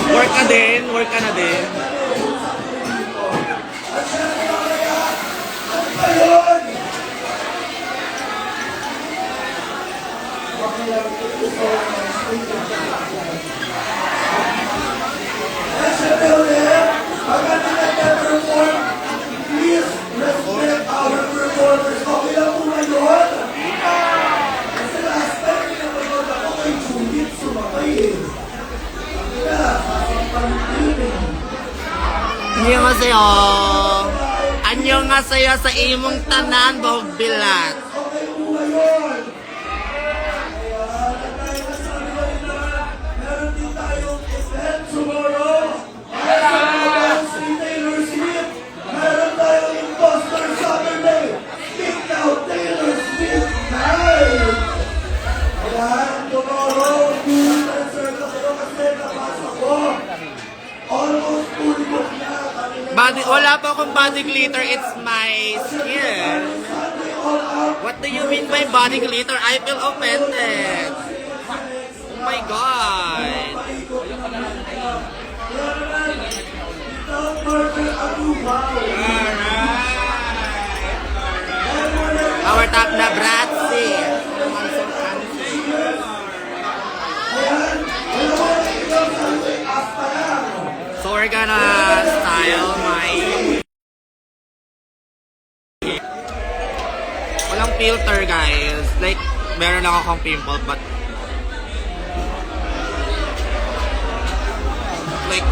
Work ka din, work ka na din. Please respect our performers. Okay lang po ngayon. Kasi last time pinapanood ako kay Judith sumakay eh. Kaya, sasampang-tinig. Annyeonghaseyo. Annyeonghaseyo sa imong tanan, Bog Bilat. Okay po ngayon. Kaya, tayo na sa kanila, meron din tayong event tomorrow. Si Taylor Swift. Meron tayong Imposter Saturday. Speak now, Taylor Swift night. Ayan, tomorrow. Sir, kayo kasi napasok ko. Almost full book na. Wala pa akong body glitter, it's my skin. What do you mean by body glitter? I feel offended. Oh my God. Our top na Bratzy. So we're gonna style my... Walang filter, guys. Like, meron lang akong pimple, but... Like...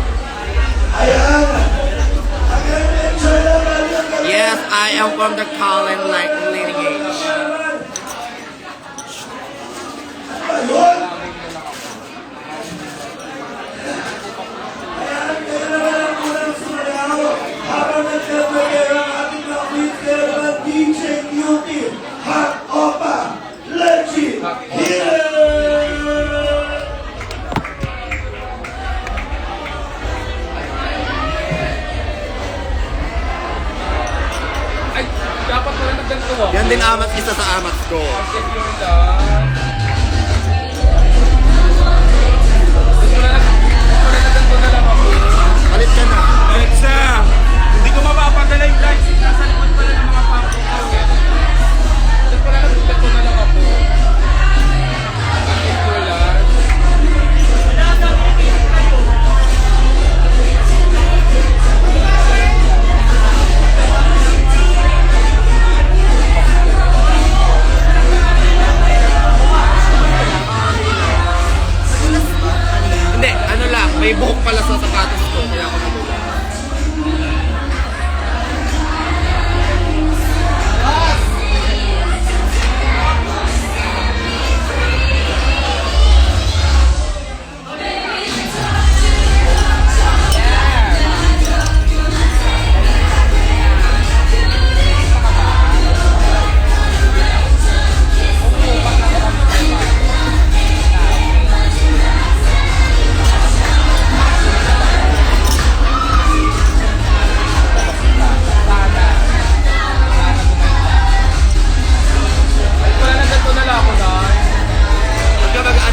Yes, I am from the Colin lineage. Yan din amat, isa sa amat ko. Palit ka na. Alexa, hindi ko mapapadala yung lights. Nasa likod pala ng mga pangko. Ito pala nagbukat ko na lang ako. Bakit ko lang? Hindi, ano lang, may buhok pala sa sapatos ko, kaya ako nagulat.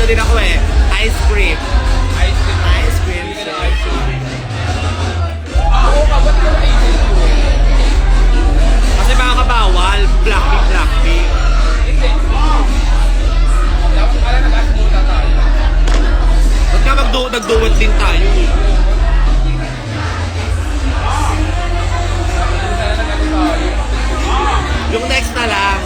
Ano din ako eh, ice cream. Ice cream. Ice cream. Oo ka, ba't ka na-ice cream? Kasi mga kabawal, black. Hindi. Dapat pala nag-ask muna tayo. Ba't ka nagduwat din tayo? Yung next na lang.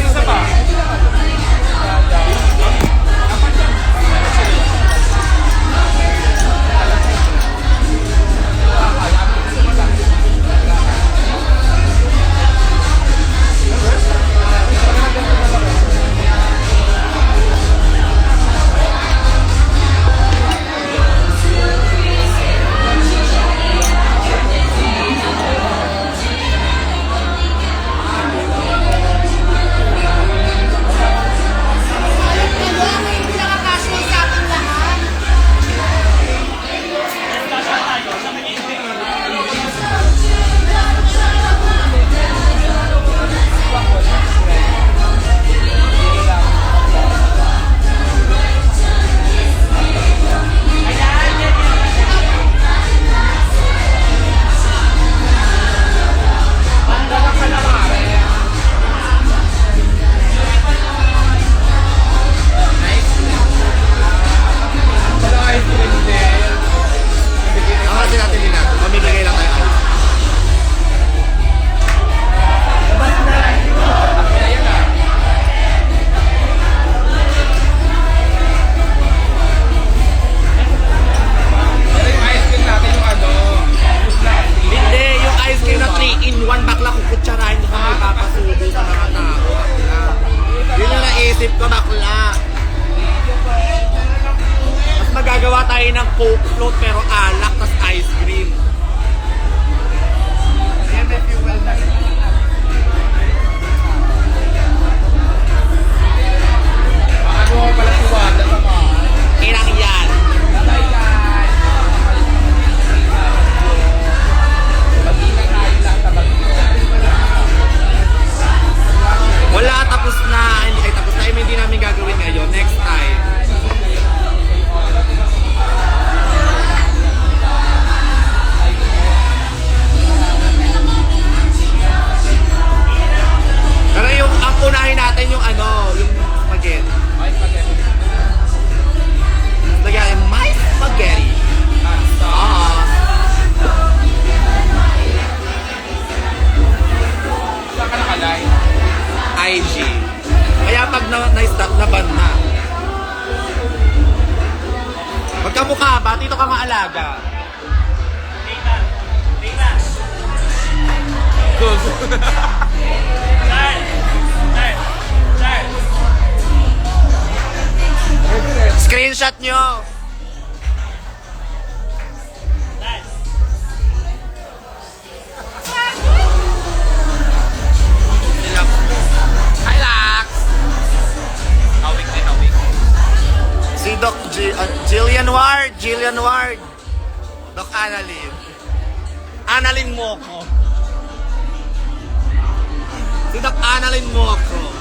Isa pa. tayo ng Coke float pero alak tas ice cream. Ayan, may fuel na rin. Ano ko pala si Wanda sa mga? Ilang yan? Bye guys! Mag-ingat tayo lang sa bagyo. Wala, tapos na. Ay, tapos na. Hindi namin gagawin ngayon. Next time. Pero yung, ang unahin natin yung ano, yung spaghetti. Ay, spaghetti. Lagyan, my spaghetti. Ah. Saan ka nakalay? IG. Kaya pag na-stop na ban na. Magkamukha ba? Dito ka maalaga. Good. Screenshot nyo. Hi, Lax. Hawik din, hawik. Si Doc Jillian Ward. Jillian Ward. Doc Annalyn. Annalyn Moco. Si Doc Annalyn Moco.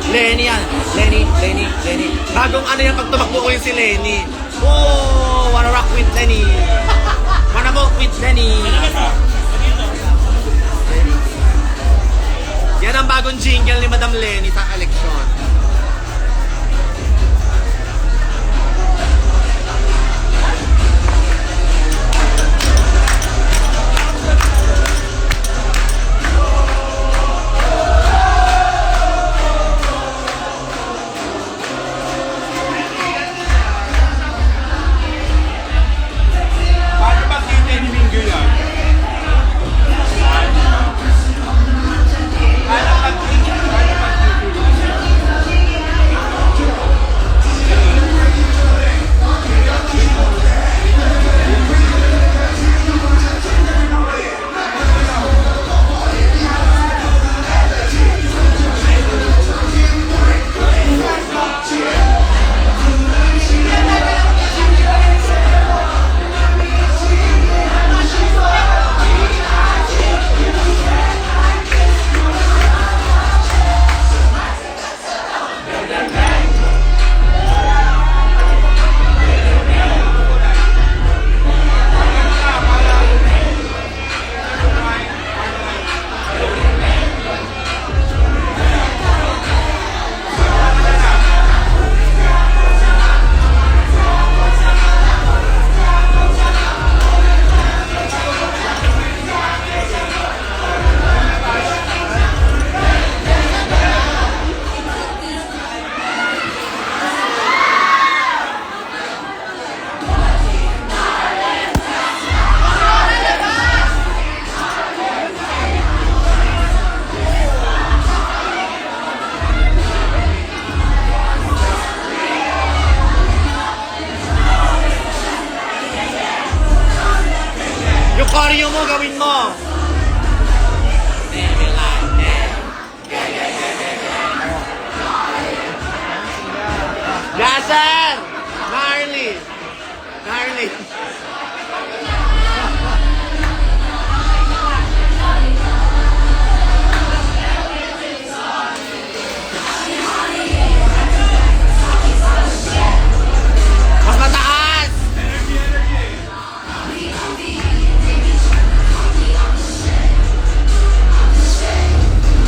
Lenny yan. Lenny. Bagong ano yan, pag tumakbo ko yung si Lenny. Oh, wanna rock with Lenny. Wanna vote with Lenny. Yan ang bagong jingle ni Madam Lenny sa eleksyon. Paano ba kita ni Minggo yan? Paano pag-tingin? Paano pag-tingin? Choreo mo, gawin mo. Gasser! Gnarly!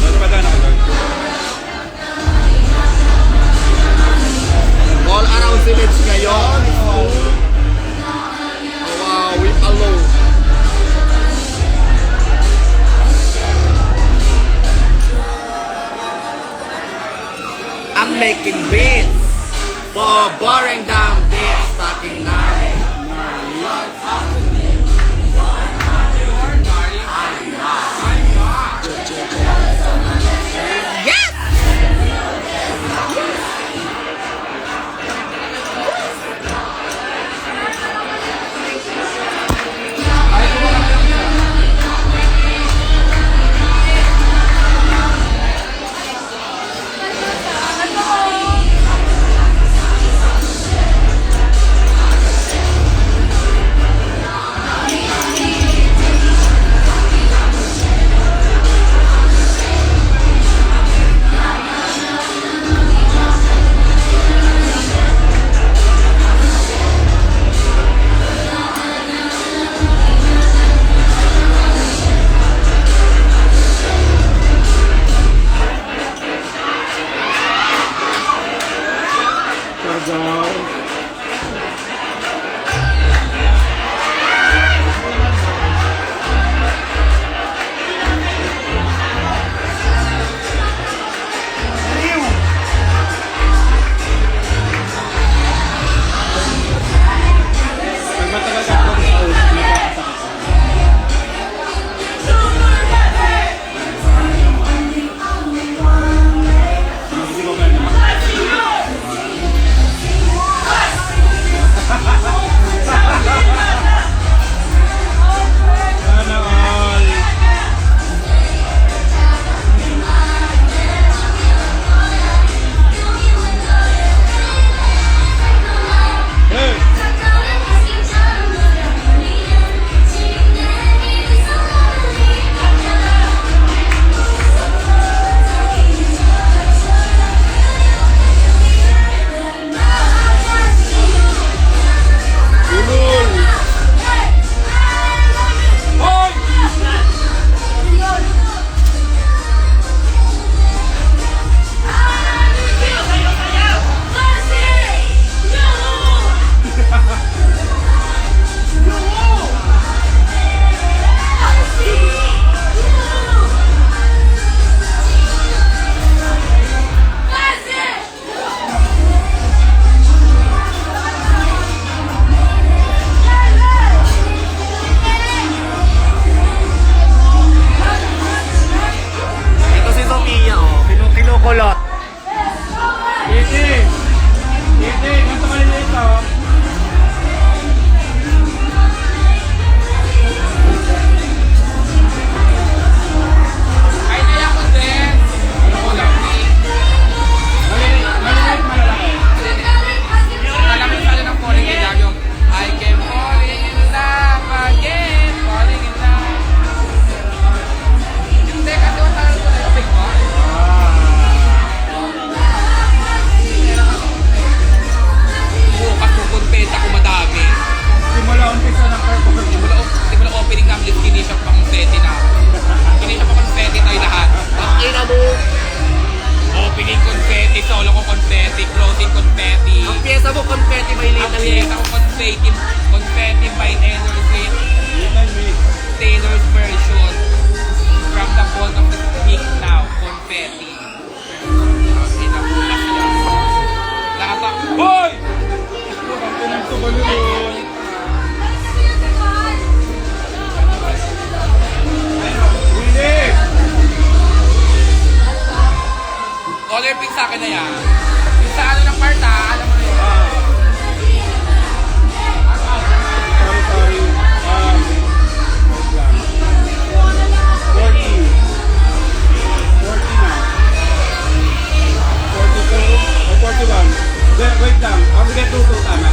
Ano ba daan ako doon? All around village ngayon. Oh, wow, we alone. I'm making beats for boring damn beats talking now. Yes! Pag matagal ka kung sa out, nakakasakit. Hindi ko kaya Sana all. Hey! Ulul! Hoy! Ito si Sophia, oh. Kinukulot. Iti! Iti! Ganito maliliit ka, oh. Ay, naya ko din! Ano ko lang? Maliliit, malalaki. Malamig pala ng falling in love yung I can falling in love again, falling in love. Hindi, kasi wala ko na yung big mo. Bukas pupunpenta ko madami. Simula umpisa ng purple. Simula opening ng list, kinisap pa confetti na. Kinisap pa confetti tayo lahat. Ang ina mo. Opening confetti, solo ko confetti, closing confetti. Ang pyesa mo, confetti by Ang Little piyesa Mix. ko confetti by Taylor Swift. Taylor's version. From the vault of the peak now, confetti. Ang ina mo na siya. Lahat ang... Hoy! Ang pinagtubalun. Hindi! Color pick sa akin na yan. Yung sa ano ng part alam mo na yun. Sorry. Wait lang. 40. 40 na. 42 o 41. Wait lang. I'll get 2 tama.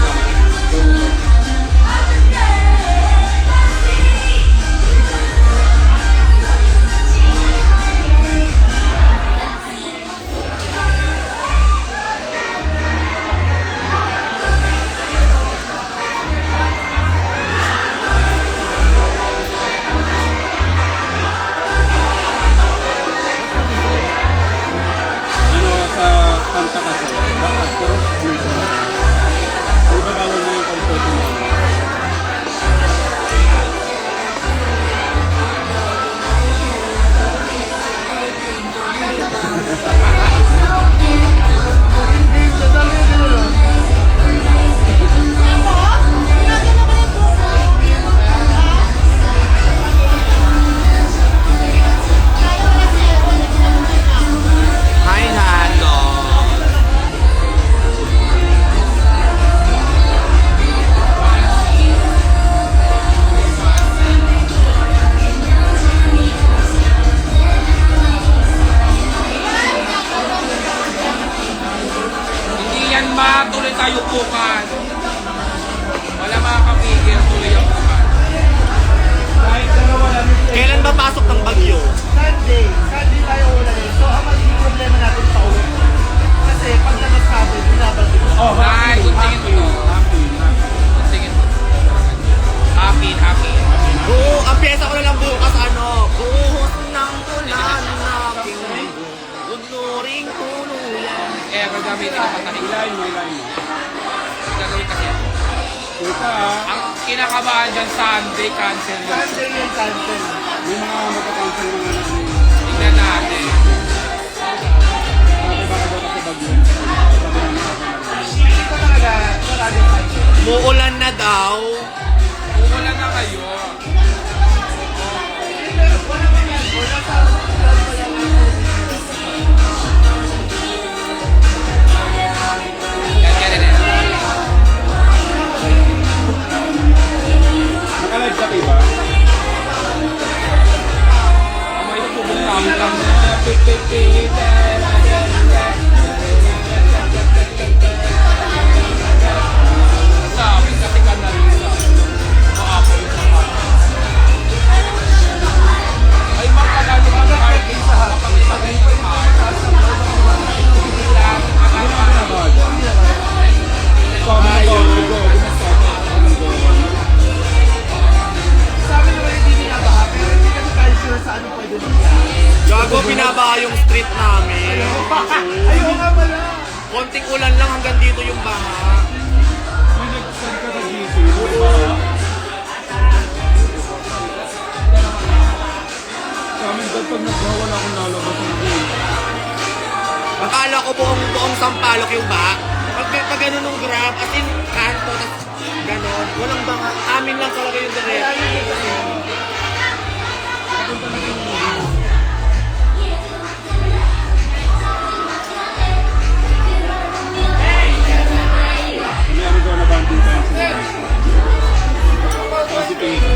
Sunday tayo ulan. So, ang magiging problema natin pa uwi. Kasi pag labas natin, binabalik. Ay, kuntingin mo to. Kuntingin mo. Happy. Oo, ang pyesa ko na lang bukas buhos ng ulan na aking udluring tuluyan. Eh, gagamitin ka patahig. Ilayin mo. Gagawin kasi. Ang kinakabahan dyan, Sunday, cancel yun. Sunday yung cancel. May mga magkakancel mga ano. Tignan natin. Sabi baka daw kasi bagyo. Sabi namin. Hindi ko talaga maraming cancel. Muulan na daw. Umulan na kayo. Yan. Nakalive ka diba? May pupunta lang. Sa amin kasi kanalisa. Maapoy sa kanya. Ay, magkagano ka ng parking sa kapag-isagay ng Sabi naman hindi binabaha, pero hindi kami tayo sure sa ano pwede mangyari. Gago, binabaha yung street namin. Ayaw nga pala. Konting ulan lang hanggang dito yung baha. May nag-send ka sa GC. Diba? Sa amin dahil pag nagbawala akong lalabas ng game. Akala ko buong Sampaloc yung baha. Pag ganun ng grab, at in kanto, tas ganon. Walang baha. Amin lang talaga yung direct.